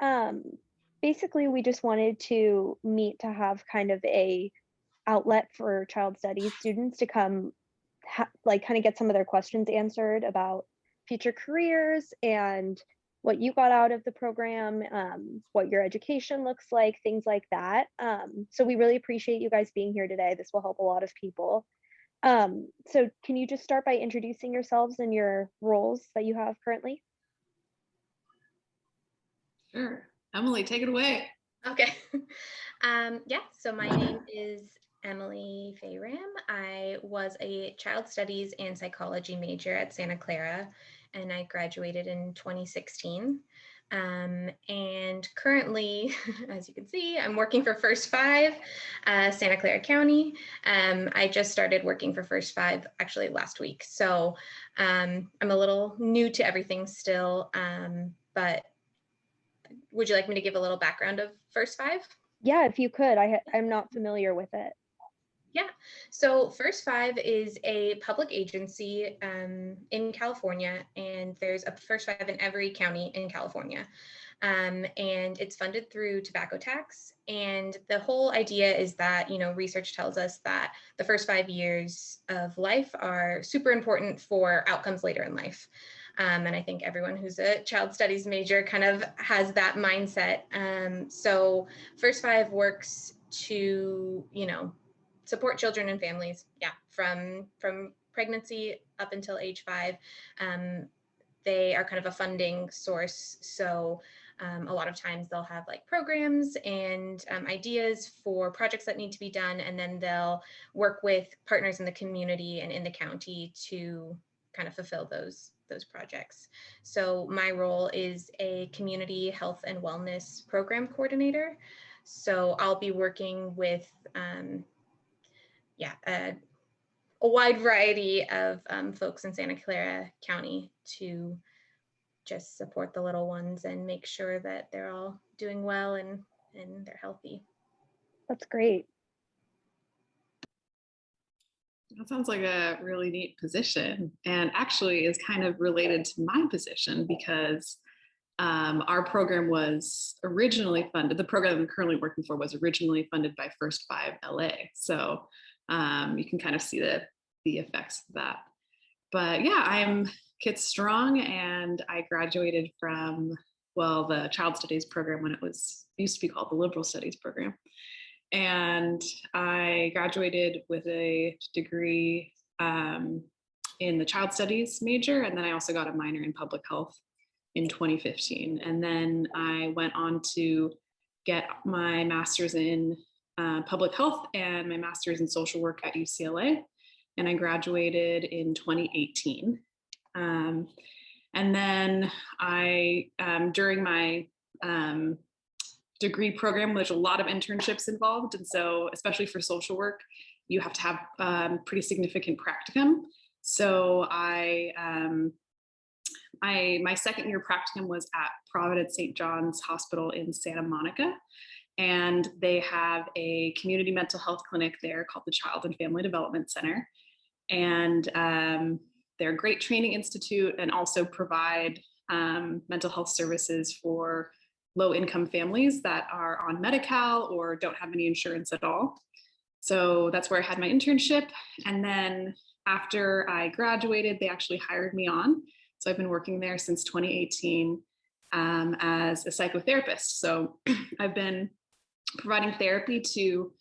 Um, Basically, we just wanted to meet to have kind of a outlet for child studies students to come like kind of get some of their questions answered about future careers and what you got out of the program, what your education looks like, things like that. So we really appreciate you guys being here today. This will help a lot of people. So can you just start by introducing yourselves and your roles that you have currently? Sure. Emily, take it away. Okay. Yeah, so my name is Emily Fayram. I was a child studies and psychology major at Santa Clara, and I graduated in 2016. And currently, as you can see, I'm working for First Five, Santa Clara County. I just started working for First Five actually last week. So I'm a little new to everything still, but would you like me to give a little background of First Five? Yeah, if you could. I'm not familiar with it. Yeah, so First Five is a public agency in California, and there's a First Five in every county in California. And it's funded through tobacco tax. And the whole idea is that, research tells us that the first 5 years of life are super important for outcomes later in life. And I think everyone who's a child studies major kind of has that mindset. So First Five works to, support children and families, from pregnancy up until age 5. They are kind of a funding source. So a lot of times they'll have like programs and ideas for projects that need to be done, and then they'll work with partners in the community and in the county to kind of fulfill those projects. So my role is a community health and wellness program coordinator. So I'll be working with a wide variety of folks in Santa Clara County to just support the little ones and make sure that they're all doing well and they're healthy. That's great. That sounds like a really neat position, and actually is kind of related to my position because our program was originally funded. The program I'm currently working for was originally funded by First Five LA. So you can kind of see the effects of that. But yeah, I'm Kit Strong, and I graduated from, the child studies program when it used to be called the liberal studies program. And I graduated with a degree in the child studies major, and then I also got a minor in public health in 2015. And then I went on to get my master's in public health and my master's in social work at UCLA. And I graduated in 2018. And then during my degree program, there's a lot of internships involved. And so, especially for social work, you have to have pretty significant practicum. So my second year practicum was at Providence St. John's Hospital in Santa Monica. And they have a community mental health clinic there called the Child and Family Development Center. And they're a great training institute and also provide mental health services for low-income families that are on Medi-Cal or don't have any insurance at all. So that's where I had my internship. And then after I graduated, they actually hired me on. So I've been working there since 2018 as a psychotherapist. So I've been providing therapy to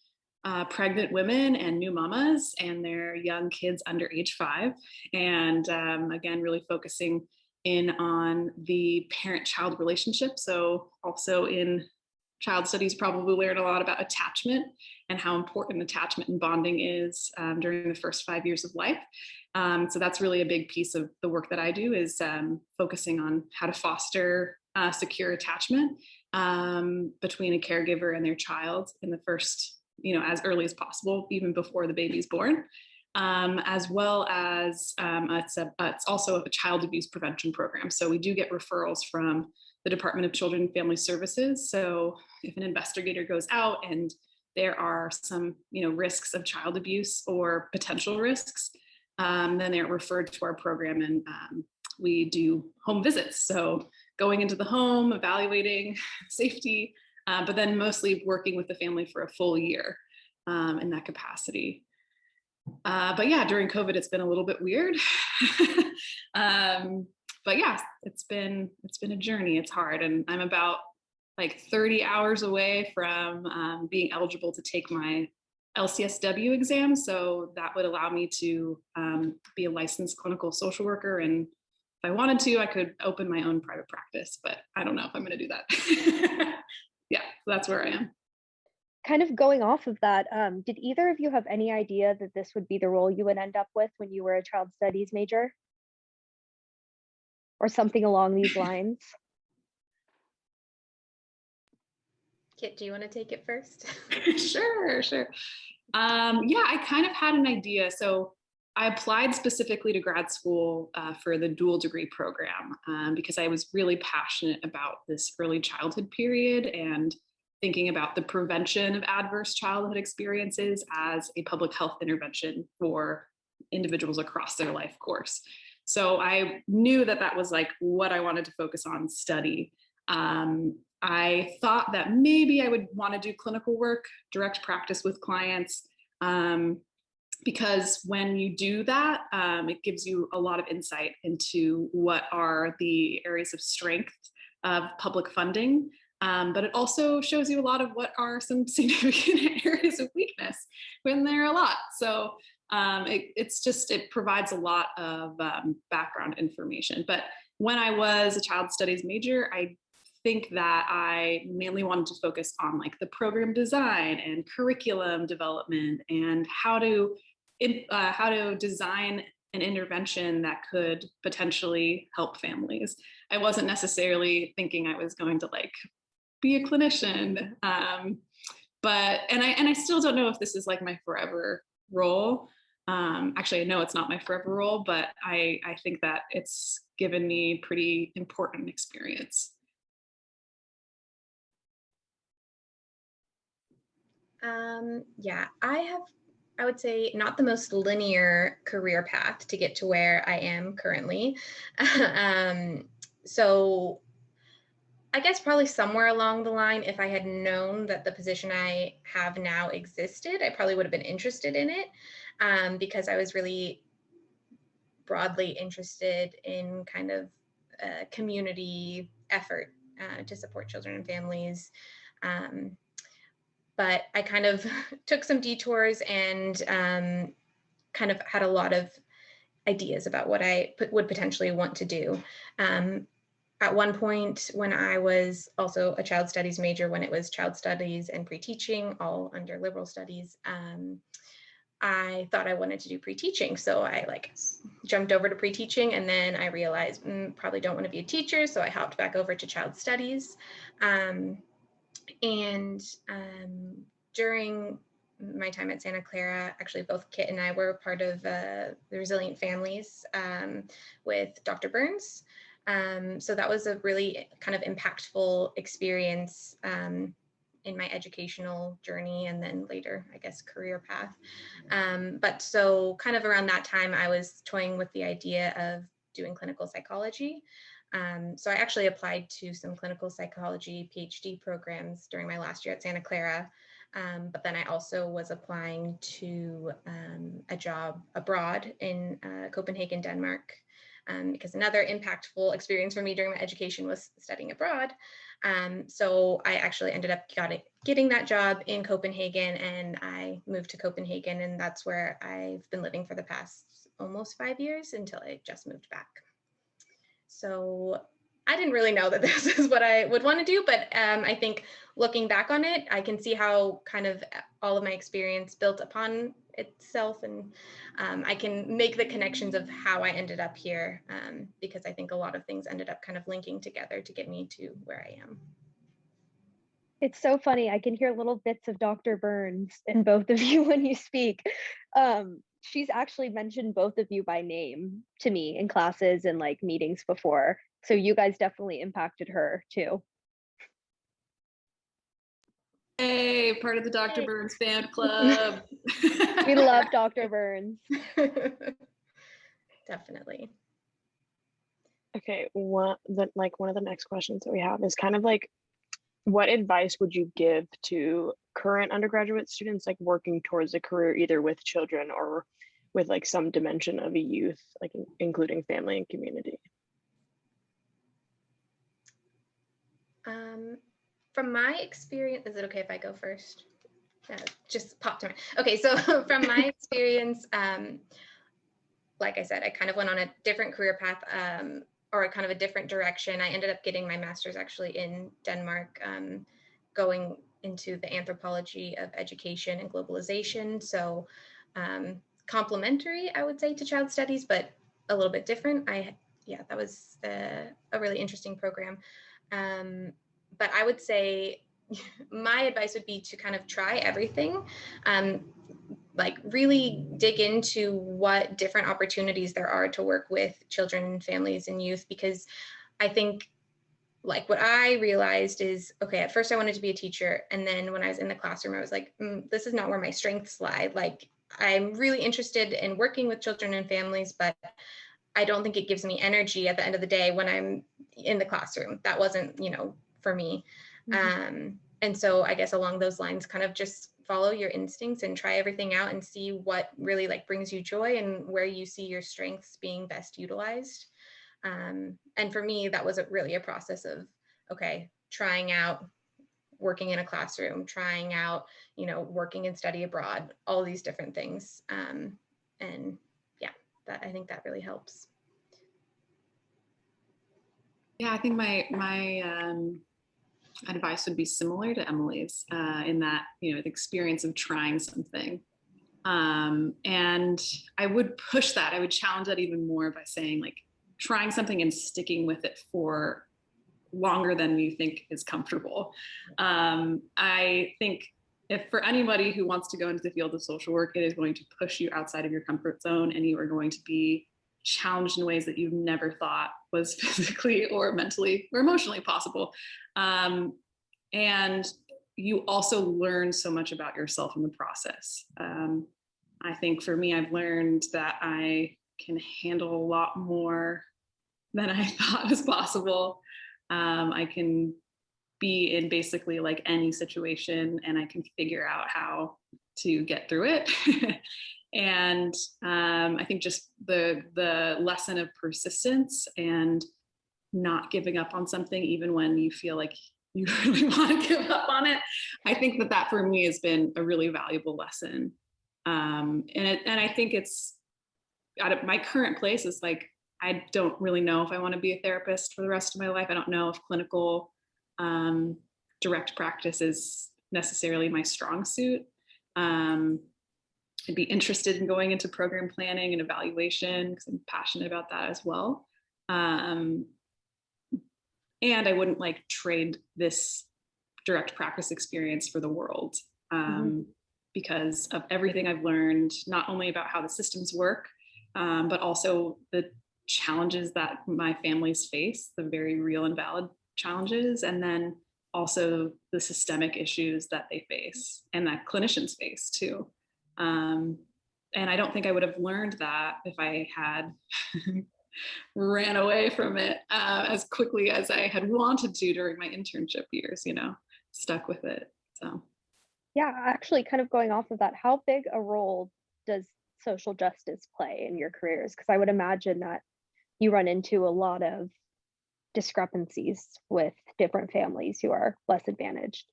pregnant women and new mamas and their young kids under age 5. And again, really focusing in on the parent-child relationship. So also in child studies, probably learn a lot about attachment and how important attachment and bonding is during the first 5 years of life. So that's really a big piece of the work that I do, is focusing on how to foster secure attachment between a caregiver and their child in the first, as early as possible, even before the baby's born. As well as it's also a child abuse prevention program. So we do get referrals from the Department of Children and Family Services. So if an investigator goes out and there are some, risks of child abuse or potential risks, then they're referred to our program, and we do home visits. So going into the home, evaluating safety, but then mostly working with the family for a full year in that capacity. But yeah, during COVID, it's been a little bit weird. But yeah, it's been a journey. It's hard, and I'm about like 30 hours away from being eligible to take my LCSW exam. So that would allow me to be a licensed clinical social worker. And if I wanted to, I could open my own private practice, but I don't know if I'm going to do that. Yeah, so that's where I am. Kind of going off of that, did either of you have any idea that this would be the role you would end up with when you were a child studies major? Or something along these lines? Kit, do you want to take it first? Sure. Yeah, I kind of had an idea. So I applied specifically to grad school for the dual degree program because I was really passionate about this early childhood period and thinking about the prevention of adverse childhood experiences as a public health intervention for individuals across their life course. So I knew that that was like what I wanted to focus on study. I thought that maybe I would want to do clinical work, direct practice with clients, because when you do that, it gives you a lot of insight into what are the areas of strength of public funding. But it also shows you a lot of what are some significant areas of weakness when there are a lot. So it provides a lot of background information. But when I was a child studies major, I think that I mainly wanted to focus on like the program design and curriculum development and how to design an intervention that could potentially help families. I wasn't necessarily thinking I was going to like be a clinician, but I still don't know if this is like my forever role. Actually, I know it's not my forever role, but I think that it's given me pretty important experience. Yeah, I would say not the most linear career path to get to where I am currently. So I guess probably somewhere along the line, if I had known that the position I have now existed, I probably would have been interested in it because I was really broadly interested in kind of community effort to support children and families. But I kind of took some detours and kind of had a lot of ideas about what I would potentially want to do. At one point, when I was also a child studies major, when it was child studies and pre-teaching, all under liberal studies, I thought I wanted to do pre-teaching. So I like jumped over to pre-teaching, and then I realized probably don't want to be a teacher. So I hopped back over to child studies. During my time at Santa Clara, actually both Kit and I were part of the Resilient Families with Dr. Burns. So that was a really kind of impactful experience in my educational journey and then later, I guess, career path. But so kind of around that time, I was toying with the idea of doing clinical psychology. So I actually applied to some clinical psychology PhD programs during my last year at Santa Clara. But then I also was applying to a job abroad in Copenhagen, Denmark, because another impactful experience for me during my education was studying abroad. So I actually ended up getting that job in Copenhagen, and I moved to Copenhagen, and that's where I've been living for the past almost 5 years until I just moved back. So I didn't really know that this is what I would want to do, but I think looking back on it, I can see how kind of all of my experience built upon itself, and I can make the connections of how I ended up here because I think a lot of things ended up kind of linking together to get me to where I am. It's so funny. I can hear little bits of Dr. Burns in both of you when you speak. She's actually mentioned both of you by name to me in classes and like meetings before. So you guys definitely impacted her too. Hey, part of the Dr. Burns fan club. We love Dr. Burns. Definitely. Okay, one of the next questions that we have is kind of like, what advice would you give to current undergraduate students like working towards a career either with children or with like some dimension of a youth, like including family and community? From my experience, is it okay if I go first? Just popped to mind. Okay, so from my experience, like I said, I kind of went on a different career path, or kind of a different direction. I ended up getting my master's actually in Denmark, going into the anthropology of education and globalization. So complementary, I would say, to child studies, but a little bit different. That was a really interesting program. But I would say my advice would be to kind of try everything. Like really dig into what different opportunities there are to work with children, families, and youth, because I think like what I realized is, okay, at first I wanted to be a teacher. And then when I was in the classroom, I was like, this is not where my strengths lie. Like I'm really interested in working with children and families, but I don't think it gives me energy at the end of the day when I'm in the classroom. That wasn't, for me. Mm-hmm. And so I guess along those lines, kind of just follow your instincts and try everything out and see what really like brings you joy and where you see your strengths being best utilized. And for me, that was really a process of, okay, trying out working in a classroom, trying out, working and study abroad, all these different things. And yeah, I think that really helps. Yeah, I think my advice would be similar to Emily's in that, the experience of trying something. And I would push that. I would challenge that even more by saying like trying something and sticking with it for longer than you think is comfortable. I think if for anybody who wants to go into the field of social work, it is going to push you outside of your comfort zone, and you are going to be challenged in ways that you've never thought was physically or mentally or emotionally possible. And you also learn so much about yourself in the process. I think for me, I've learned that I can handle a lot more than I thought was possible. I can be in basically like any situation and I can figure out how to get through it. And I think just the lesson of persistence and not giving up on something, even when you feel like you really want to give up on it. I think that for me has been a really valuable lesson. And I think it's at my current place is like, I don't really know if I want to be a therapist for the rest of my life. I don't know if clinical direct practice is necessarily my strong suit. I'd be interested in going into program planning and evaluation because I'm passionate about that as well. And I wouldn't like trade this direct practice experience for the world because of everything I've learned, not only about how the systems work, but also the challenges that my families face, the very real and valid challenges, and then also the systemic issues that they face and that clinicians face too. And I don't think I would have learned that if I had ran away from it as quickly as I had wanted to during my internship years, stuck with it. So. Yeah, actually kind of going off of that, how big a role does social justice play in your careers? Because I would imagine that you run into a lot of discrepancies with different families who are less advantaged.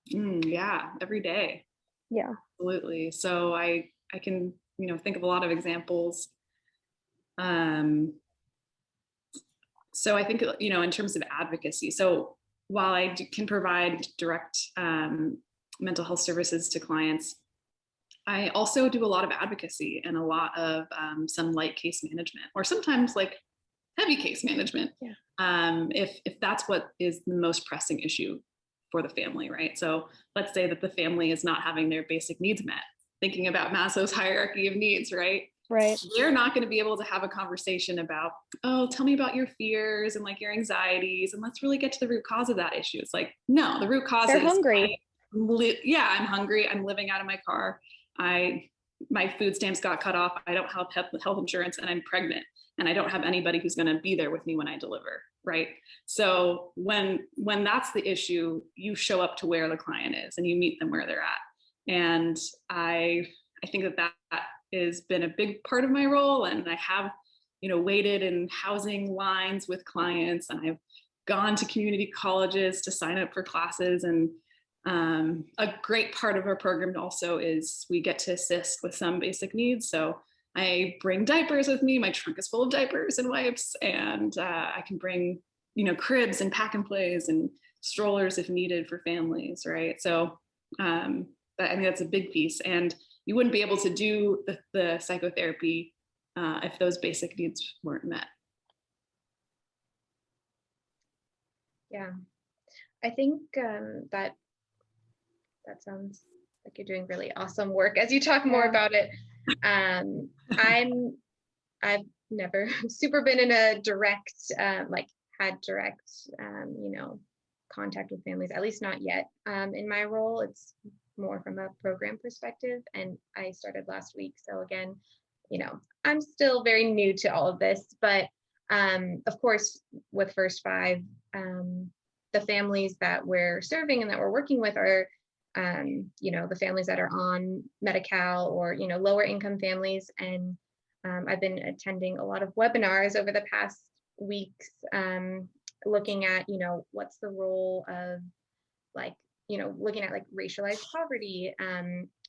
Yeah, every day. Yeah, absolutely. So I can, think of a lot of examples. So I think, in terms of advocacy, so while I can provide direct mental health services to clients, I also do a lot of advocacy and a lot of some light case management, or sometimes like heavy case management, if that's what is the most pressing issue for the family, right? So let's say that the family is not having their basic needs met, thinking about Maslow's hierarchy of needs, right? Right. They're not going to be able to have a conversation about, oh, tell me about your fears and like your anxieties, and let's really get to the root cause of that issue. It's like, no, the root cause They're is hungry. I'm hungry. I'm living out of my car. My food stamps got cut off. I don't have health insurance, and I'm pregnant. and I don't have anybody who's going to be there with me when I deliver, right? So when that's the issue, you show up to where the client is and you meet them where they're at. And I think that has been a big part of my role. And I have, waited in housing lines with clients, and I've gone to community colleges to sign up for classes. And a great part of our program also is we get to assist with some basic needs. So I bring diapers with me. My trunk is full of diapers and wipes, and I can bring, cribs and pack and plays and strollers if needed for families, right? So I think that's a big piece. And you wouldn't be able to do the psychotherapy if those basic needs weren't met. Yeah, I think that sounds like you're doing really awesome work as you talk more about it. I've never super been in a direct, had direct, contact with families, at least not yet. In my role, it's more from a program perspective, and I started last week. So again, I'm still very new to all of this, but of course, with First Five, the families that we're serving and that we're working with are the families that are on Medi-Cal or, lower income families. And I've been attending a lot of webinars over the past weeks, looking at, what's the role of looking at racialized poverty,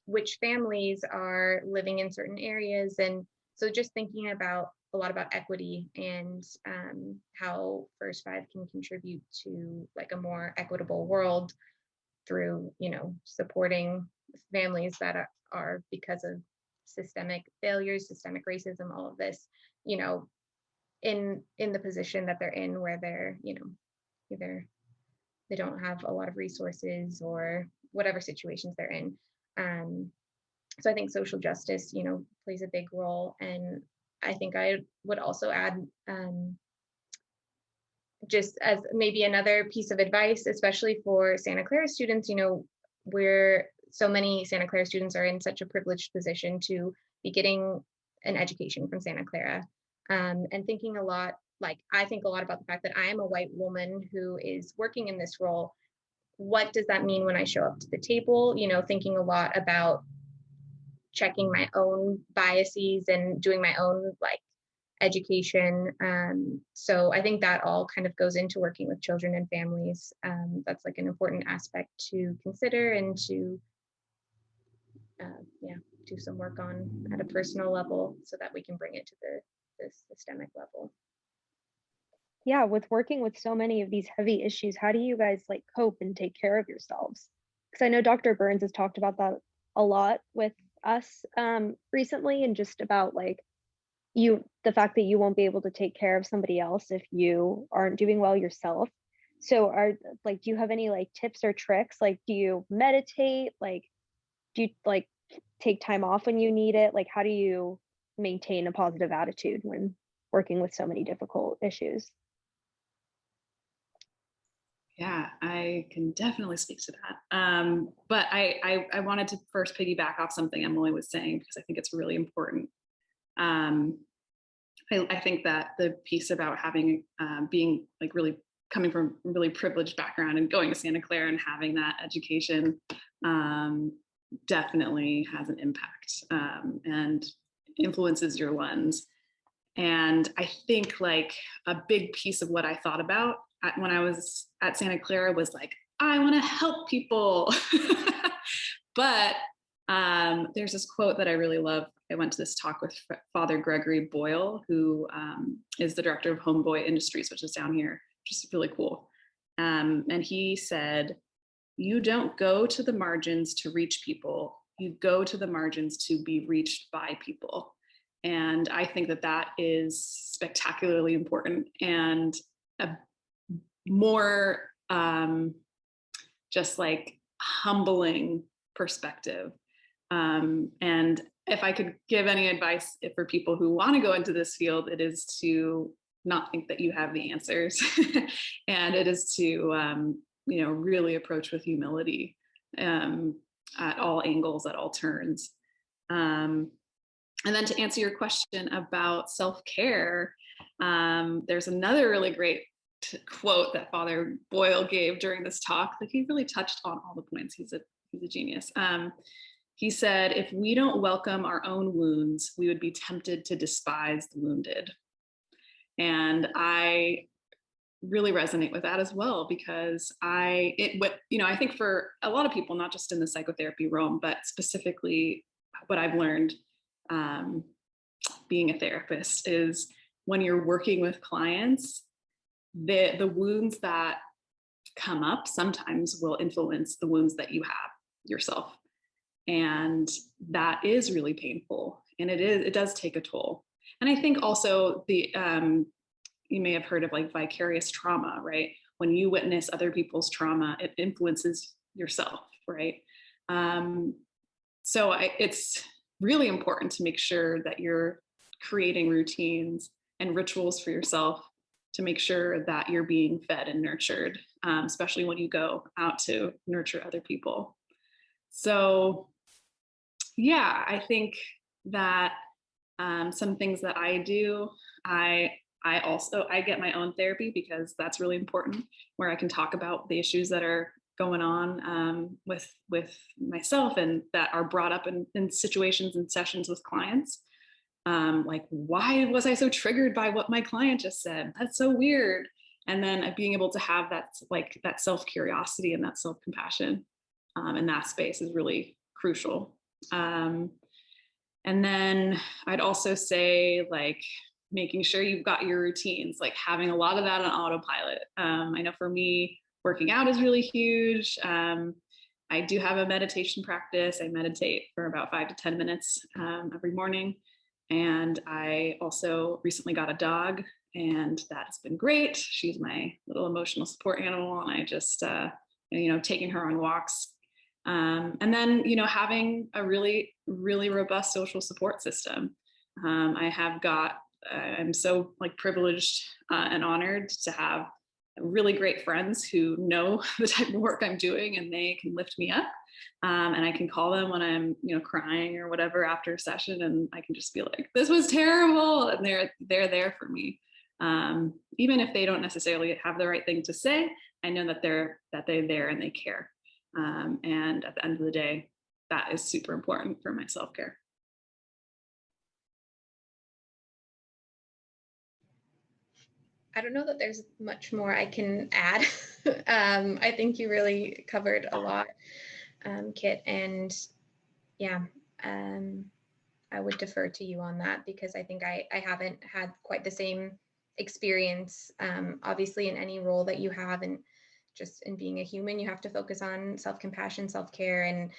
which families are living in certain areas. And so just thinking about a lot about equity and how First Five can contribute to a more equitable world through, supporting families that are because of systemic failures, systemic racism, all of this, in the position that they're in, where they're, either they don't have a lot of resources or whatever situations they're in. So I think social justice, plays a big role. And I think I would also add, just as maybe another piece of advice, especially for Santa Clara students, where so many Santa Clara students are in such a privileged position to be getting an education from Santa Clara, and thinking a lot, I think a lot about the fact that I am a white woman who is working in this role. What does that mean when I show up to the table? Thinking a lot about checking my own biases and doing my own education. So I think that all kind of goes into working with children and families. That's an important aspect to consider and to do some work on at a personal level so that we can bring it to the systemic level. Yeah, with working with so many of these heavy issues, how do you guys cope and take care of yourselves? Because I know Dr. Burns has talked about that a lot with us recently, and just about the fact that you won't be able to take care of somebody else if you aren't doing well yourself. So do you have any tips or tricks? Do you meditate? Do you take time off when you need it? How do you maintain a positive attitude when working with so many difficult issues? Yeah, I can definitely speak to that. But I wanted to first piggyback off something Emily was saying, because I think it's really important. I think that the piece about having being really coming from a really privileged background and going to Santa Clara and having that education definitely has an impact and influences your lens. And I think a big piece of what I thought about when I was at Santa Clara was I want to help people. But there's this quote that I really love. I went to this talk with Father Gregory Boyle, who is the director of Homeboy Industries, which is down here, which is really cool. And he said, "You don't go to the margins to reach people. You go to the margins to be reached by people." And I think that is spectacularly important and a more just humbling perspective. And if I could give any advice for people who want to go into this field, it is to not think that you have the answers. And it is to really approach with humility at all angles, at all turns. And then to answer your question about self-care, There's another really great quote that Father Boyle gave during this talk. Like, he really touched on all the points. He's a genius. He said, if we don't welcome our own wounds, we would be tempted to despise the wounded. And I really resonate with that as well, because I think for a lot of people, not just in the psychotherapy realm, but specifically what I've learned being a therapist is when you're working with clients, the wounds that come up sometimes will influence the wounds that you have yourself. And that is really painful. And it does take a toll. And I think also you may have heard of like vicarious trauma, right? When you witness other people's trauma, it influences yourself, right? So it's really important to make sure that you're creating routines and rituals for yourself to make sure that you're being fed and nurtured, especially when you go out to nurture other people. So yeah, I think that some things that I do, I get my own therapy, because that's really important, where I can talk about the issues that are going on with myself and that are brought up in situations and sessions with clients. Like, why was I so triggered by what my client just said? That's so weird. And then being able to have that self-curiosity and that self-compassion in that space is really crucial. And then I'd also say, like, making sure you've got your routines, like having a lot of that on autopilot. I know for me, working out is really huge. I do have a meditation practice. I meditate for about 5 to 10 minutes every morning. And I also recently got a dog, and that has been great. She's my little emotional support animal, and I just, taking her on walks. And then, having a really, really robust social support system. I'm so privileged and honored to have really great friends who know the type of work I'm doing, and they can lift me up. And I can call them when I'm, crying or whatever after a session, and I can just be like, this was terrible. And they're there for me. Even if they don't necessarily have the right thing to say, I know that they're there and they care. And at the end of the day, that is super important for my self-care. I don't know that there's much more I can add. I think you really covered a lot, Kit, and yeah, I would defer to you on that, because I think I haven't had quite the same experience. Obviously, in any role that you have, and just in being a human, you have to focus on self-compassion, self-care, and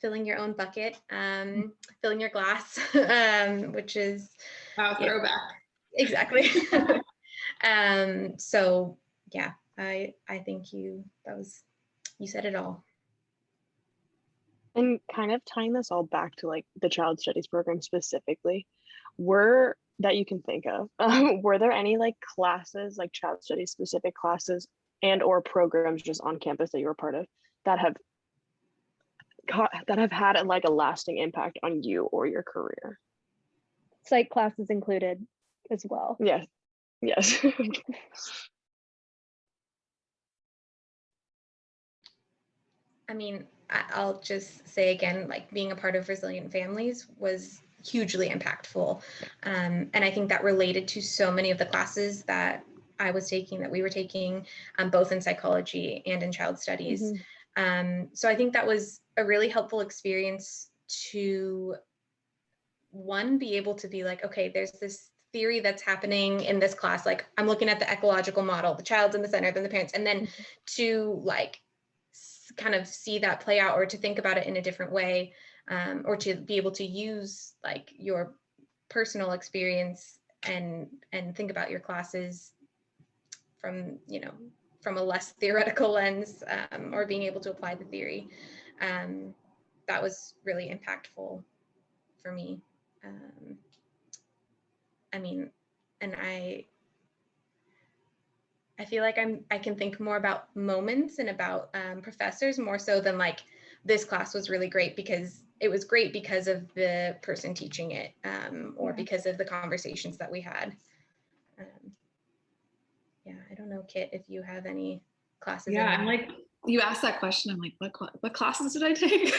filling your own bucket, filling your glass, which is Throwback. Exactly. So yeah, I think you said it all. And kind of tying this all back to like the child studies program specifically, that you can think of, were there any like classes, like child studies specific classes and or programs just on campus that you were part of that have had a lasting impact on you or your career? Psych classes included as well. Yes. I mean, I'll just say again, like, being a part of Resilient Families was hugely impactful. And I think that related to so many of the classes that I was taking, that we were taking, both in psychology and in child studies. Mm-hmm. So I think that was a really helpful experience to, one, be able to be like, okay, there's this theory that's happening in this class. Like, I'm looking at the ecological model, the child's in the center, then the parents, and then mm-hmm. to like kind of see that play out, or to think about it in a different way, or to be able to use like your personal experience and think about your classes from a less theoretical lens, or being able to apply the theory. That was really impactful for me. I mean, and I feel like I can think more about moments and about professors more so than like, this class was really great because it was great because of the person teaching it, or because of the conversations that we had. Yeah, I don't know, Kit, if you have any classes. Yeah, I'm like, you asked that question. I'm like, what classes did I take?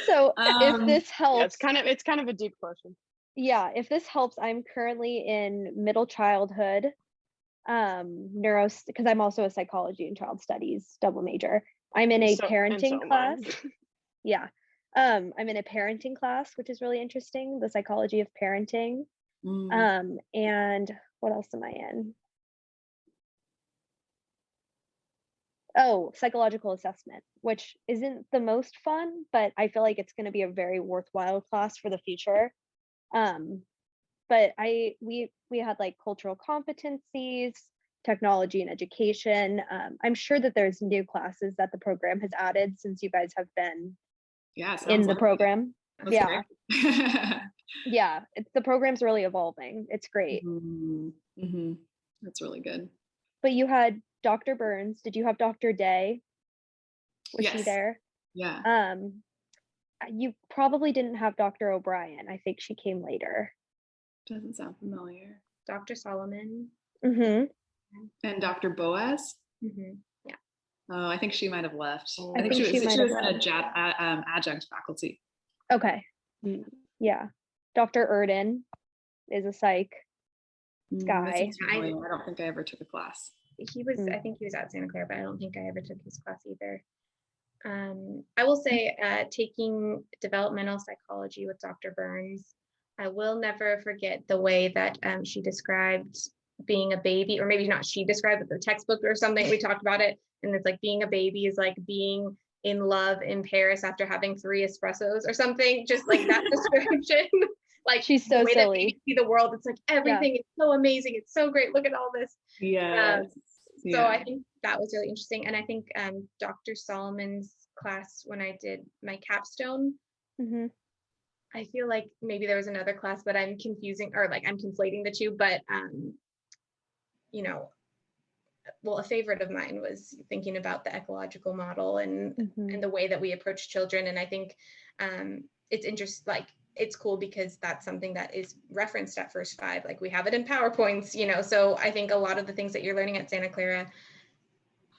So if this helps, yeah, it's kind of a deep question. Yeah, if this helps, I'm currently in middle childhood, because I'm also a psychology and child studies double major. I'm in a parenting class. Yeah. I'm in a parenting class, which is really interesting, the psychology of parenting. And what else am I in? Oh, psychological assessment, which isn't the most fun, but I feel like it's going to be a very worthwhile class for the future. But we had like cultural competencies, technology and education. I'm sure that there's new classes that the program has added since you guys have been in the program. Yeah. Yeah, the program's really evolving. It's great. That's really good. But you had Dr. Burns. Did you have Dr. Day? Was she there? Yeah. You probably didn't have Dr. O'Brien. I think she came later. Doesn't sound familiar. Dr. Solomon. And Dr. Boaz. Yeah. Oh, I think she might have left. I think she was an adjunct faculty. Okay. Yeah. Dr. Erden is a psych guy. I don't think I ever took a class. He was, I think he was at Santa Clara, but I don't think I ever took his class either. I will say, taking developmental psychology with Dr. Burns, I will never forget the way that she described being a baby, or maybe not she described it, the textbook or something, we talked about it, and it's like being a baby is like being in love in Paris after having 3 espressos or something, just like that description. Like, she's so silly. See the world, it's like everything is so amazing, it's so great, look at all this. So I think that was really interesting. And I think Dr. Solomon's class, when I did my capstone, I feel like maybe there was another class, but I'm confusing, or like I'm conflating the two, but you know, well, a favorite of mine was thinking about the ecological model and the way that we approach children. And I think it's interesting, like, it's cool because that's something that is referenced at First Five. Like, we have it in PowerPoints, you know, so I think a lot of the things that you're learning at Santa Clara,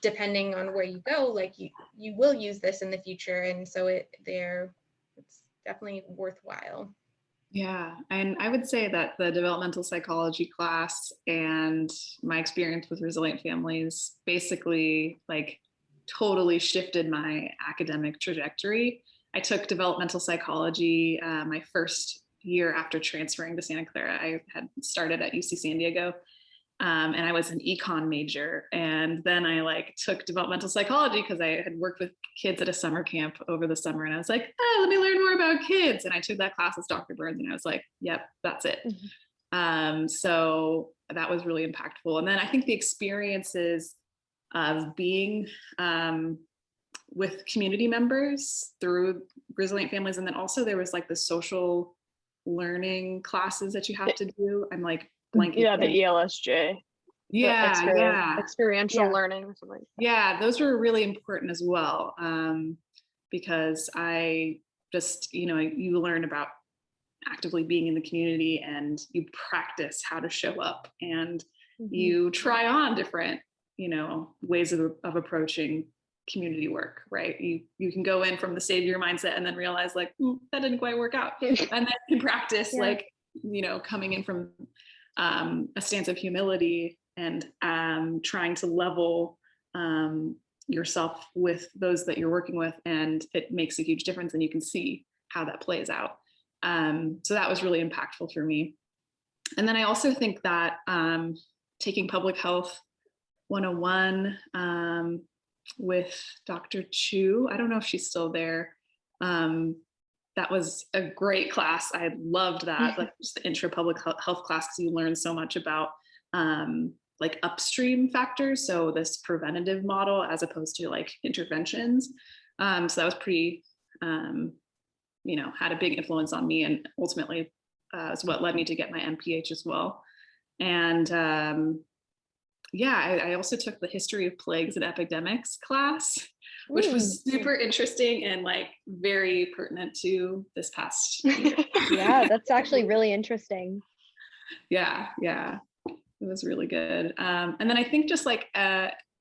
depending on where you go, like you will use this in the future. And so it's definitely worthwhile. Yeah, and I would say that the developmental psychology class and my experience with resilient families basically like totally shifted my academic trajectory. I took developmental psychology my first year after transferring to Santa Clara. I had started at UC San Diego, and I was an econ major. And then I like took developmental psychology because I had worked with kids at a summer camp over the summer. And I was like, oh, let me learn more about kids. And I took that class with Dr. Burns, and I was like, yep, that's it. So that was really impactful. And then I think the experiences of being with community members through resilient families. And then also there was like the social learning classes that you have to do. I'm like blanking. Yeah, the ELSJ. Yeah, experiential learning or something. Yeah, those were really important as well, because I just, you know, you learn about actively being in the community and you practice how to show up, and you try on different, you know, ways of approaching community work, right? You can go in from the savior mindset and then realize like, that didn't quite work out. And then you practice like, you know, coming in from a stance of humility and trying to level yourself with those that you're working with. And it makes a huge difference, and you can see how that plays out. So that was really impactful for me. And then I also think that taking Public Health 101 with Dr. Chu, I don't know if she's still there. That was a great class. I loved that, like just the intro public health class, because you learn so much about like upstream factors. So this preventative model as opposed to like interventions. So that was pretty, you know, had a big influence on me, and ultimately is what led me to get my MPH as well. And I also took the history of plagues and epidemics class, which was super interesting and like very pertinent to this past year. Yeah, that's actually really interesting. Yeah, yeah, it was really good. And then I think just like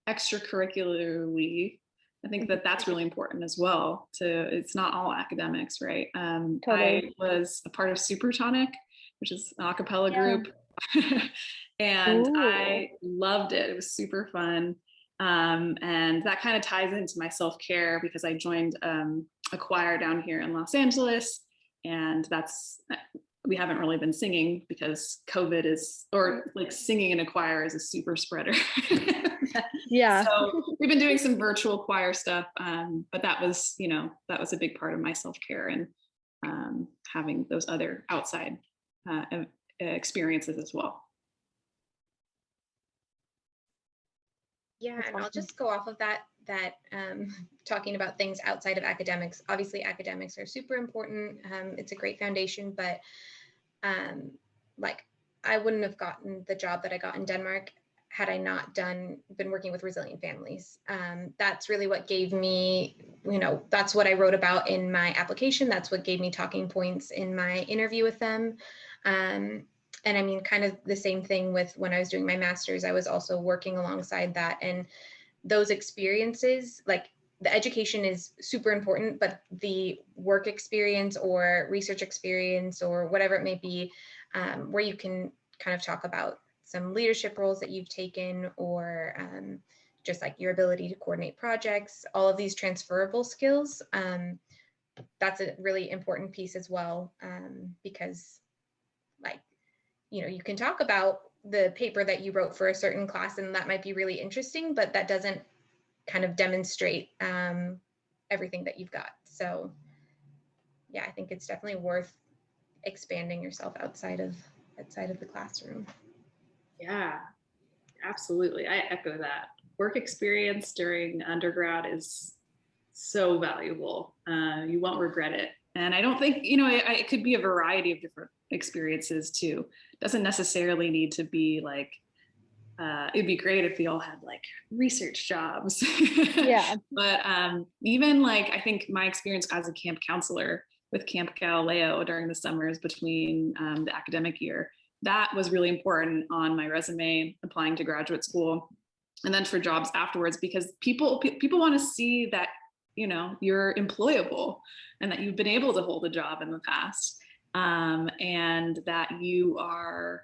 extracurricularly, I think that that's really important as well. It's not all academics, right? Totally. I was a part of Supertonic, which is an a cappella group, and I loved it. It was super fun. And that kind of ties into my self-care because I joined a choir down here in Los Angeles, and we haven't really been singing because COVID or like singing in a choir is a super spreader. Yeah. So we've been doing some virtual choir stuff, but that was a big part of my self-care and having those other outside experiences as well. Yeah, and I'll just go off of that talking about things outside of academics. Obviously, academics are super important. It's a great foundation, but like I wouldn't have gotten the job that I got in Denmark had I not been working with resilient families. That's really what gave me, that's what I wrote about in my application. That's what gave me talking points in my interview with them. And I mean, kind of the same thing with when I was doing my master's, I was also working alongside that. And those experiences, like the education is super important, but the work experience or research experience or whatever it may be, where you can kind of talk about some leadership roles that you've taken or just like your ability to coordinate projects, all of these transferable skills. That's a really important piece as well, because like, you can talk about the paper that you wrote for a certain class and that might be really interesting, but that doesn't kind of demonstrate everything that you've got. So yeah, I think it's definitely worth expanding yourself outside of the classroom. Yeah, absolutely. I echo that. Work experience during undergrad is so valuable. You won't regret it. And I don't think, it could be a variety of different experiences too. It doesn't necessarily need to be like, it'd be great if we all had like research jobs. Yeah. But even like, I think my experience as a camp counselor with Camp Galileo during the summers between the academic year, that was really important on my resume applying to graduate school and then for jobs afterwards, because people want to see that you're employable and that you've been able to hold a job in the past, and that you are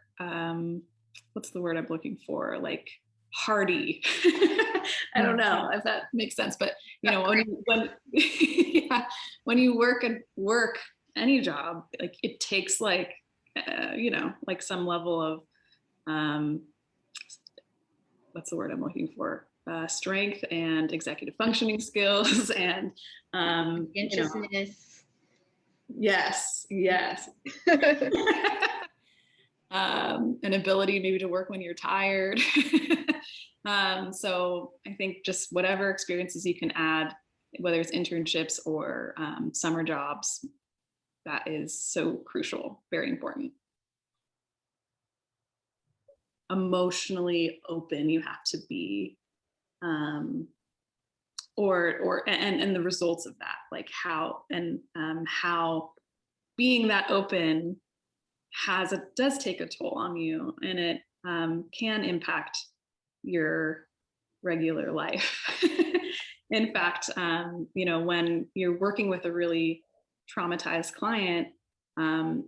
what's the word I'm looking for, like hardy. I don't know if that makes sense, but when you work any job, like it takes like like some level of what's the word I'm looking for? Strength and executive functioning skills and Conscientiousness. Yes. An ability maybe to work when you're tired. So I think just whatever experiences you can add, whether it's internships or summer jobs, that is so crucial, very important. Emotionally open you have to be, and the results of that, like how being that open does take a toll on you, and it can impact your regular life. In fact, when you're working with a really traumatized client, and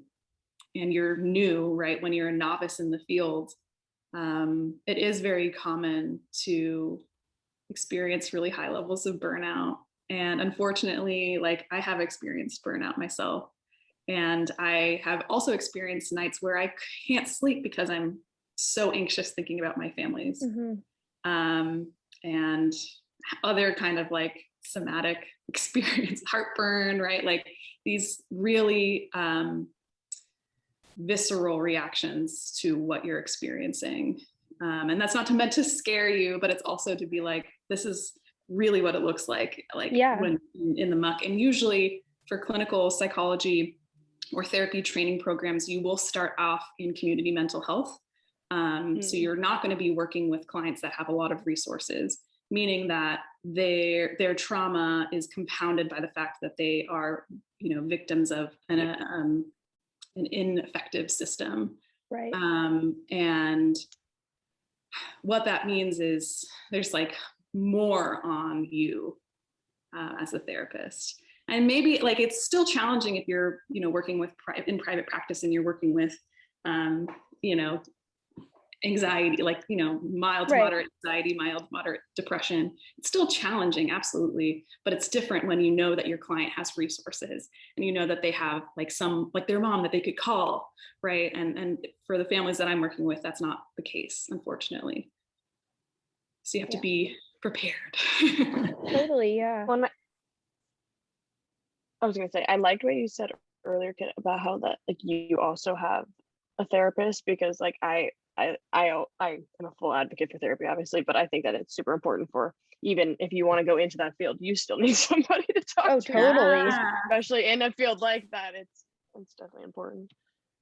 you're new, right? When you're a novice in the field, it is very common to experience really high levels of burnout. And unfortunately, like I have experienced burnout myself. And I have also experienced nights where I can't sleep because I'm so anxious thinking about my families. Mm-hmm. And other kind of like somatic experience, heartburn, right? Like these really visceral reactions to what you're experiencing. And that's not meant to scare you, but it's also to be like, this is really what it looks like when in the muck. And usually for clinical psychology or therapy training programs, you will start off in community mental health. So you're not going to be working with clients that have a lot of resources, meaning that their trauma is compounded by the fact that they are, victims of an ineffective system. Right. And what that means is there's like more on you as a therapist. And maybe like it's still challenging if you're, you know, working with in private practice and you're working with, you know, anxiety, like, you know, mild to moderate anxiety, mild, moderate depression. It's still challenging, absolutely. But it's different when you know that your client has resources and you know that they have like like their mom that they could call, right? And for the families that I'm working with, that's not the case, unfortunately. So you have to be prepared. Totally, yeah. Well, I was gonna say, I liked what you said earlier, Kit, about how that like you also have a therapist, because like I am a full advocate for therapy, obviously, but I think that it's super important for, even if you want to go into that field, you still need somebody to talk to. Totally. Especially in a field like that, it's definitely important.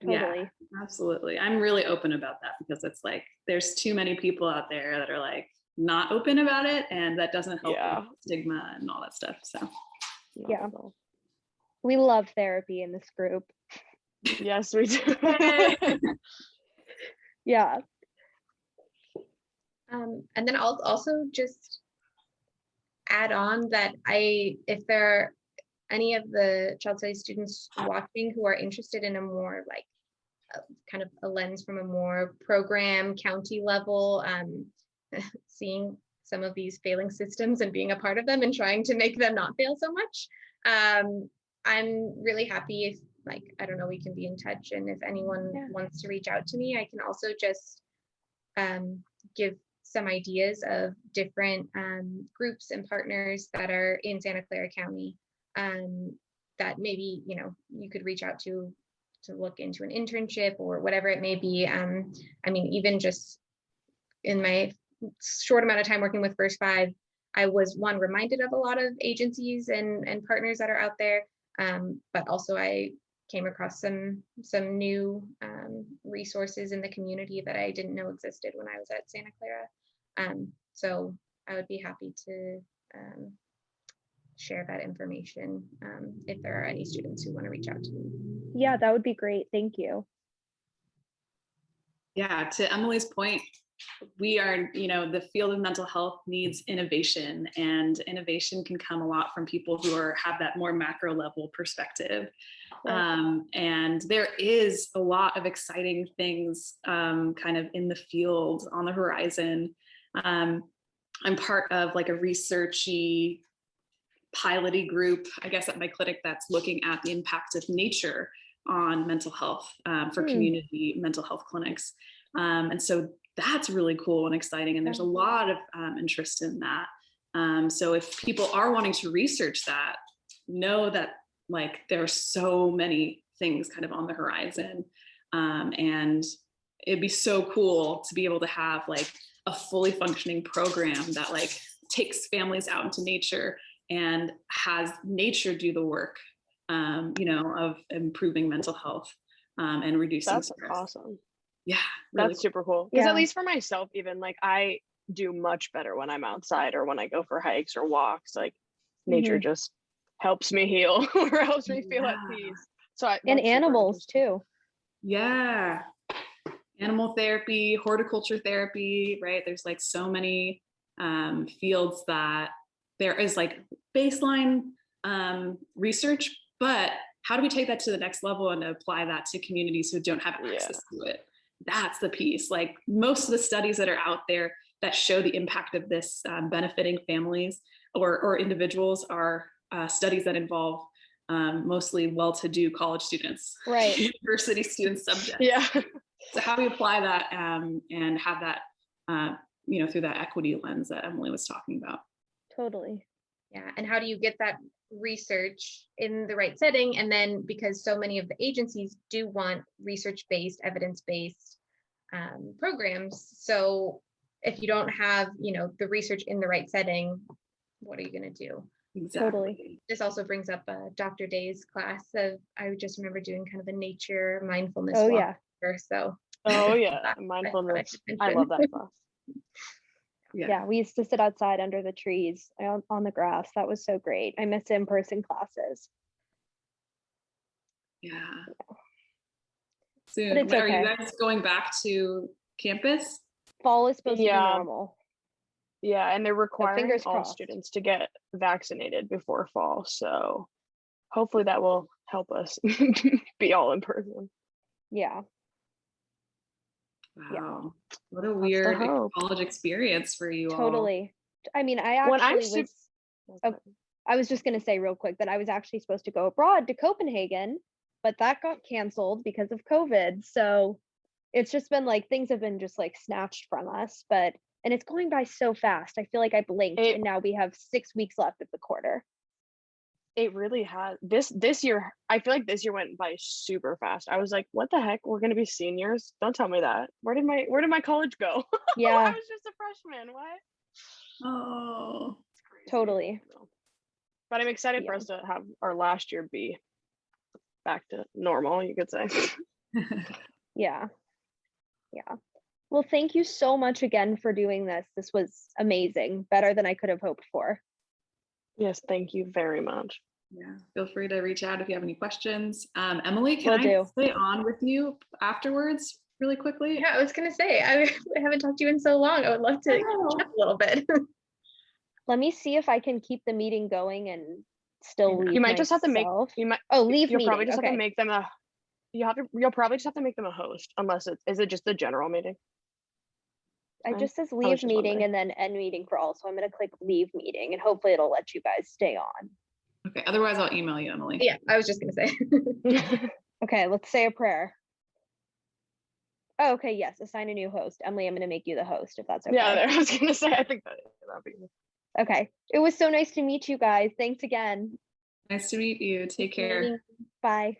Totally. Yeah, absolutely. I'm really open about that because it's like there's too many people out there that are like not open about it, and that doesn't help with stigma and all that stuff. So yeah, we love therapy in this group. Yes, we do. Yeah. And then I'll also just add on that if there are any of the child studies students watching who are interested in a more like kind of a lens from a more program county level, seeing some of these failing systems and being a part of them and trying to make them not fail so much. I'm really happy if, like, I don't know, we can be in touch, and if anyone wants to reach out to me, I can also just give some ideas of different groups and partners that are in Santa Clara County that maybe, you know, you could reach out to look into an internship or whatever it may be. I mean, even just in my short amount of time working with First Five, I was reminded of a lot of agencies and partners that are out there, but also I came across some new resources in the community that I didn't know existed when I was at Santa Clara. So I would be happy to share that information if there are any students who want to reach out to me. Yeah, that would be great. Thank you. Yeah, to Emily's point, we are, you know, the field of mental health needs innovation, and innovation can come a lot from people who have that more macro level perspective. And there is a lot of exciting things kind of in the field on the horizon. I'm part of like a researchy piloty group, I guess, at my clinic that's looking at the impact of nature on mental health for community mental health clinics. And so that's really cool and exciting. And there's a lot of interest in that. So if people are wanting to research that, know that like there are so many things kind of on the horizon. And it'd be so cool to be able to have like a fully functioning program that like takes families out into nature and has nature do the work, you know, of improving mental health and reducing stress. That's awesome. Yeah, really that's super cool. Because at least for myself, even like I do much better when I'm outside or when I go for hikes or walks. Like nature just helps me heal or helps me feel at peace. So and animals too. Yeah, animal therapy, horticulture therapy, right? There's like so many fields that there is like baseline research, but how do we take that to the next level and apply that to communities who don't have access to it? That's the piece. Like most of the studies that are out there that show the impact of this benefiting families or individuals are studies that involve mostly well-to-do college students, right? University student subjects. Yeah. So how do we apply that and have that, you know, through that equity lens that Emily was talking about? Totally. Yeah, and how do you get that research in the right setting? And then because so many of the agencies do want research-based, evidence-based programs. So if you don't have, you know, the research in the right setting, what are you going to do? Exactly. Totally. This also brings up Dr. Day's class of, I just remember doing kind of a nature mindfulness walk. Yeah. So. Oh yeah, mindfulness. I love that class. Yeah, we used to sit outside under the trees on the grass. That was so great. I miss in-person classes. Yeah. soon. it's Are you okay. guys going back to campus? Fall is supposed to be Yeah. normal. Yeah, and they're requiring fingers all crossed. students to get vaccinated before fall. So hopefully that will help us be all in person. Yeah. Wow. What a the weird hope. college experience for you all. Totally. I mean, I When I'm actually I was just going to say real quick that I was actually supposed to go abroad to Copenhagen, but that got canceled because of COVID. So it's just been like things have been just like snatched from us, and it's going by so fast. I feel like I blinked and now we have 6 weeks left of the quarter. It really has. This year, I feel like this year went by super fast. I was like, what the heck? We're gonna be seniors? Don't tell me that. Where did my college go? Yeah. I was just a freshman. What? Oh, It's crazy. Totally. But I'm excited for Yeah. us to have our last year be back to normal, you could say. Yeah. Well, thank you so much again for doing this. This was amazing, better than I could have hoped for. Yes, thank you very much. yeah. Feel free to reach out if you have any questions. Emily, can Will I do. stay on with you afterwards really quickly? Yeah, I was gonna say, I haven't talked to you in so long. I would love to chat a little bit. Let me see if I can keep the meeting going and still leave You might just have to make myself. you might Oh, leave you'll meeting. probably just Okay. have to make them you'll probably just have to make them a host, unless is it just a general meeting? It just says was leave just meeting wondering. and then end meeting for all. So I'm going to click leave meeting and hopefully it'll let you guys stay on. Okay. Otherwise, I'll email you, Emily. Yeah, I was just gonna say. Okay, let's say a prayer. Oh, okay, yes, assign a new host. Emily, I'm going to make you the host if that's okay. Yeah, I was gonna say, I think that'd be Okay. It was so nice to meet you guys. Thanks again. Nice to meet you. Take care. Bye.